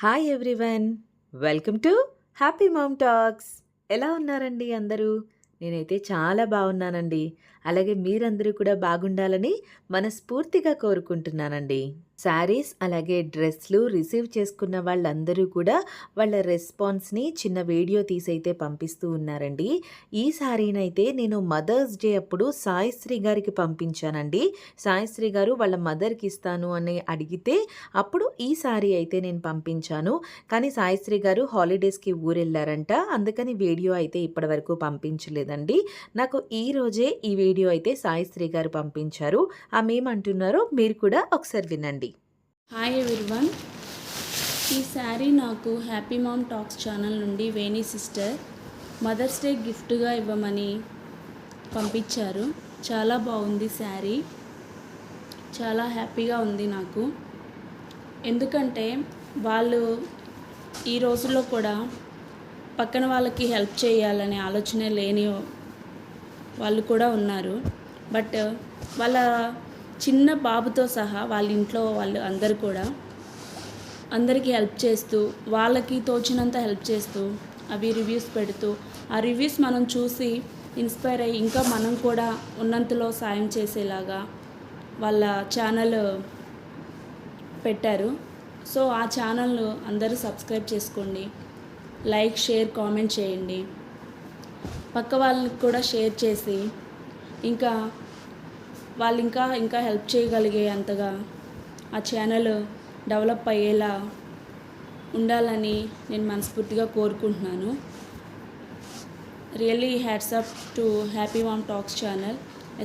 Hi everyone, welcome to happy ma'am talks. ఎలా ఉన్నారండి అందరూ? నేనైతే చాలా బాగున్నానండి. అలాగే మీరందరూ కూడా బాగుండాలని మనస్ఫూర్తిగా కోరుకుంటున్నానండి. శారీస్ అలాగే డ్రెస్లు రిసీవ్ చేసుకున్న వాళ్ళందరూ కూడా వాళ్ళ రెస్పాన్స్ని చిన్న వీడియో తీసైతే పంపిస్తూ ఉన్నారండి. ఈ శారీనైతే నేను మదర్స్ డే అప్పుడు సాయిశ్రీ గారికి పంపించానండి. సాయిశ్రీ గారు వాళ్ళ మదర్కి ఇస్తాను అని అడిగితే అప్పుడు ఈ శారీ అయితే నేను పంపించాను. కానీ సాయిశ్రీ గారు హాలిడేస్కి ఊరెళ్ళారంట, అందుకని వీడియో అయితే ఇప్పటివరకు పంపించలేదండి. నాకు ఈరోజే ఈ వీడియో అయితే సాయిశ్రీ గారు పంపించారు. ఆమె ఏమంటున్నారో మీరు కూడా ఒకసారి వినండి. హాయ్ ఎవ్రీవన్, ఈ శారీ నాకు హ్యాపీ మామ్ టాక్స్ ఛానల్ నుండి వేణి సిస్టర్ మదర్స్ డే గిఫ్ట్గా ఇవ్వమని పంపించారు. చాలా బాగుంది శారీ, చాలా హ్యాపీగా ఉంది నాకు. ఎందుకంటే వాళ్ళు ఈ రోజుల్లో కూడా పక్కన వాళ్ళకి హెల్ప్ చేయాలనే ఆలోచన లేని వాళ్ళు కూడా ఉన్నారు. బట్ వాళ్ళ చిన్న బాబుతో సహా వాళ్ళ ఇంట్లో వాళ్ళు అందరూ కూడా అందరికీ హెల్ప్ చేస్తూ, వాళ్ళకి తోచినంత హెల్ప్ చేస్తూ, అవి రివ్యూస్ పెడుతూ, ఆ రివ్యూస్ మనం చూసి ఇన్స్పైర్ అయ్యి ఇంకా మనం కూడా ఉన్నంతలో సాయం చేసేలాగా వాళ్ళ ఛానల్ పెట్టారు. సో ఆ ఛానల్ అందరూ సబ్స్క్రైబ్ చేసుకోండి, లైక్, షేర్, కామెంట్ చేయండి. పక్క వాళ్ళకి కూడా షేర్ చేసి ఇంకా వాళ్ళు ఇంకా హెల్ప్ చేయగలిగే అంతగా ఆ ఛానల్ డెవలప్ అయ్యేలా ఉండాలని నేను మనస్ఫూర్తిగా కోరుకుంటున్నాను. Really hats up to happy ma'am talks channel.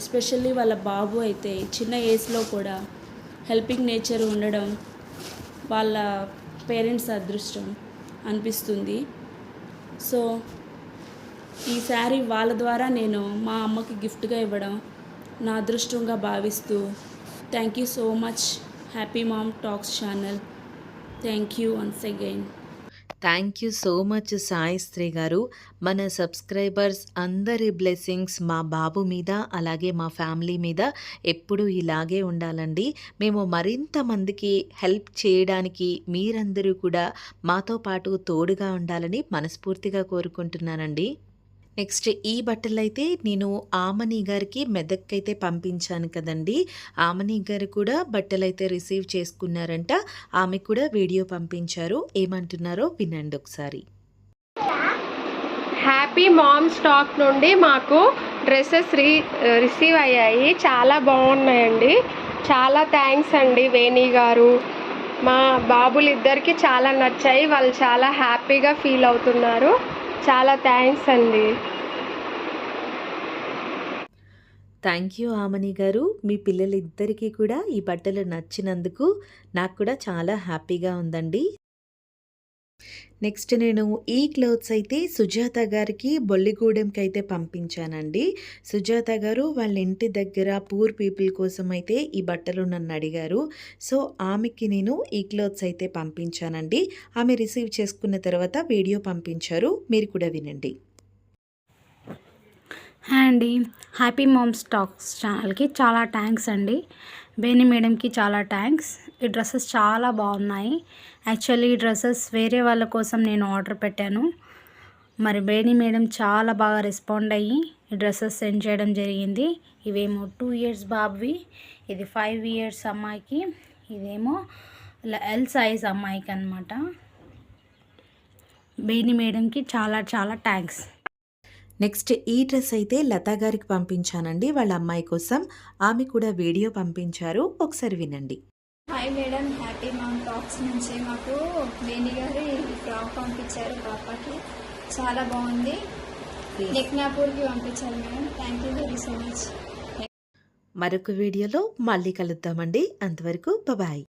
Especially వాళ్ళ బాబు అయితే చిన్న ఏజ్లో కూడా హెల్పింగ్ నేచర్ ఉండడం వాళ్ళ పేరెంట్స్ అదృష్టం అనిపిస్తుంది. సో ఈ శారీ వాళ్ళ ద్వారా నేను మా అమ్మకి గిఫ్ట్గా ఇవ్వడం నా అదృష్టంగా భావిస్తూ, thank you so much happy ma'am talks channel. Thank you once again. Thank you so much Saisri గారు. మన సబ్స్క్రైబర్స్ అందరి బ్లెస్సింగ్స్ మా బాబు మీద అలాగే మా ఫ్యామిలీ మీద ఎప్పుడూ ఇలాగే ఉండాలండి. మేము మరింత మందికి హెల్ప్ చేయడానికి మీరందరూ కూడా మాతో పాటు తోడుగా ఉండాలని మనస్ఫూర్తిగా కోరుకుంటున్నానండి. నెక్స్ట్ ఈ బట్టలైతే నేను ఆమని గారికి మెదక్కైతే పంపించాను కదండి. ఆమని గారు కూడా బట్టలైతే రిసీవ్ చేసుకున్నారంట. ఆమె కూడా వీడియో పంపించారు. ఏమంటున్నారో వినండి ఒకసారి. హ్యాపీ మామ్ స్టాక్ నుండి మాకు డ్రెస్సెస్ రిసీవ్ అయ్యాయి. చాలా బాగున్నాయండి. చాలా థ్యాంక్స్ అండి వేణి గారు. మా బాబులు ఇద్దరికి చాలా నచ్చాయి. వాళ్ళు చాలా హ్యాపీగా ఫీల్ అవుతున్నారు. చాలా థ్యాంక్స్ అండి. థ్యాంక్ యూ ఆమని గారు. మీ పిల్లలిద్దరికీ కూడా ఈ బట్టలు నచ్చినందుకు నాకు కూడా చాలా హ్యాపీగా ఉందండి. నెక్స్ట్ నేను ఈ క్లోత్స్ అయితే సుజాత గారికి బొల్లిగూడెంకి అయితే పంపించానండి. సుజాత గారు వాళ్ళ ఇంటి దగ్గర పూర్ పీపుల్ కోసం అయితే ఈ బట్టలు నన్ను అడిగారు. సో ఆమెకి నేను ఈ క్లోత్స్ అయితే పంపించానండి. ఆమె రిసీవ్ చేసుకున్న తర్వాత వీడియో పంపించారు. మీరు కూడా వినండి. హాయ్ అండి, హ్యాపీ మామ్స్ టాక్స్ ఛానల్కి చాలా థ్యాంక్స్ అండి. బేని మేడంకి చాలా థ్యాంక్స్. ఈ డ్రెస్సెస్ చాలా బాగున్నాయి. యాక్చువల్లీ ఈ డ్రెస్సెస్ వేరే వాళ్ళ కోసం నేను ఆర్డర్ పెట్టాను. మరి బేని మేడం చాలా బాగా రెస్పాండ్ అయ్యి ఈ డ్రెస్సెస్ సెండ్ చేయడం జరిగింది. ఇవేమో 2 years బాబువి, ఇది 5 years అమ్మాయికి, ఇదేమో ఎల్ సైజ్ అమ్మాయికి అనమాట. బేని మేడంకి చాలా చాలా థ్యాంక్స్. నెక్స్ట్ ఈ డ్రెస్ అయితే లతా గారికి పంపించానండి వాళ్ళ అమ్మాయి కోసం. ఆమె కూడా వీడియో పంపించారు. ఒకసారి వినండి. Hi madam, happy ma'am talks నుంచి మాకు వేణి గారు ఈ ఫ్రాక్ పంపించారు పాపకి. చాలా బాగుంది. నెక్నాపూర్కి పంపించారు madam. Thank you very so much. మరొక వీడియోలో మళ్ళీ కలుద్దామండి. అంతవరకు బాయ్.